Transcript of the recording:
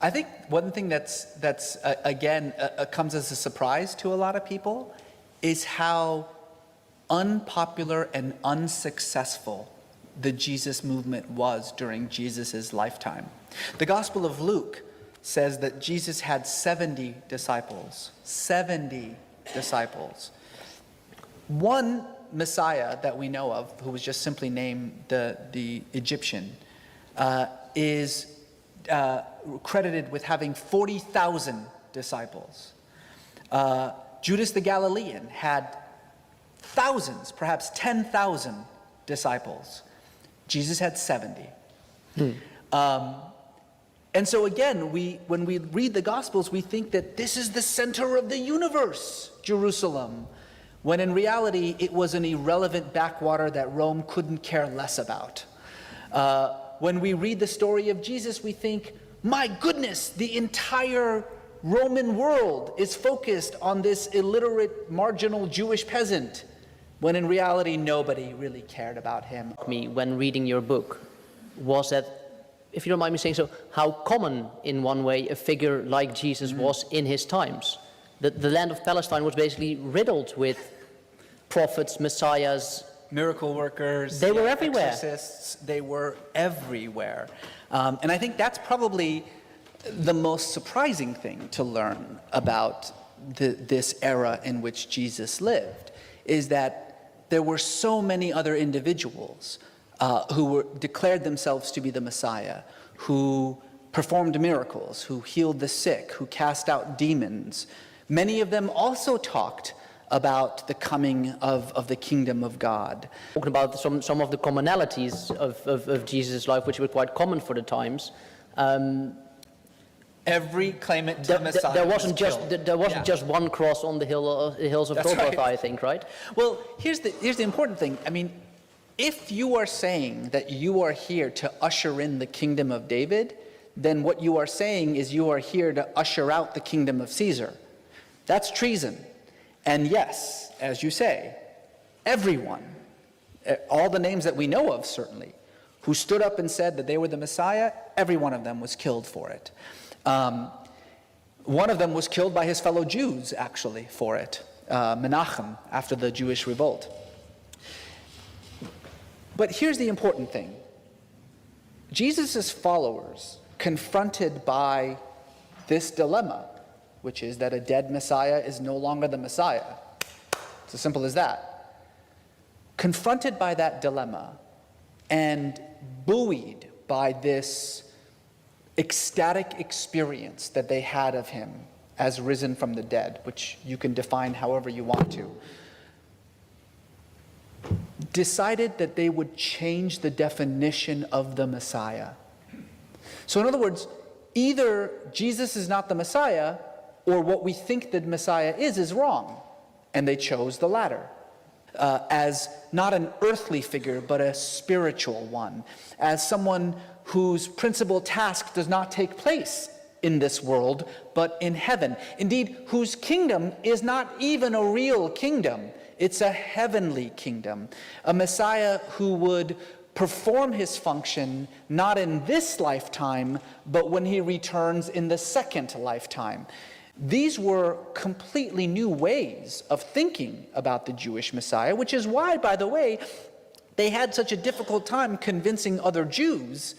I think one thing that's again comes as a surprise to a lot of people is how unpopular and unsuccessful the Jesus movement was during Jesus' lifetime. The Gospel of Luke says that Jesus had 70 disciples. 70 disciples. One Messiah that we know of, who was just simply named the Egyptian, is credited with having 40,000 disciples. Judas the Galilean had thousands, perhaps 10,000 disciples. Jesus had 70. And so again, when we read the Gospels, we think that this is the center of the universe, Jerusalem, when in reality it was an irrelevant backwater that Rome couldn't care less about. When we read the story of Jesus, we think, my goodness, the entire Roman world is focused on this illiterate, marginal Jewish peasant, when in reality nobody really cared about him. Me, when reading your book, was that, if you don't mind me saying so, how common in one way a figure like Jesus was in his times. The land of Palestine was basically riddled with prophets, messiahs, miracle workers. They were everywhere. Exorcists, they were everywhere. And I think that's probably the most surprising thing to learn about this era in which Jesus lived, is that there were so many other individuals who declared themselves to be the Messiah, who performed miracles, who healed the sick, who cast out demons. Many of them also talked about the coming of the kingdom of God. Talking about some of the commonalities of Jesus' life, which were quite common for the times. Every claimant to Messiah there wasn't killed. just one cross on the hills of That's Golgotha, right. I think, right? Well, here's the important thing. I mean, if you are saying that you are here to usher in the kingdom of David, then what you are saying is you are here to usher out the kingdom of Caesar. That's treason. And yes, as you say, everyone, all the names that we know of certainly, who stood up and said that they were the Messiah, every one of them was killed for it. One of them was killed by his fellow Jews, actually, for it, Menachem, after the Jewish revolt. But here's the important thing. Jesus' followers, confronted by this dilemma, which is that a dead Messiah is no longer the Messiah. It's as simple as that. Confronted by that dilemma and buoyed by this ecstatic experience that they had of him as risen from the dead, which you can define however you want to, decided that they would change the definition of the Messiah. So in other words, either Jesus is not the Messiah, or what we think the Messiah is wrong. And they chose the latter, as not an earthly figure, but a spiritual one, as someone whose principal task does not take place in this world, but in heaven. Indeed, whose kingdom is not even a real kingdom. It's a heavenly kingdom. A Messiah who would perform his function not in this lifetime, but when he returns in the second lifetime. These were completely new ways of thinking about the Jewish Messiah, which is why, by the way, they had such a difficult time convincing other Jews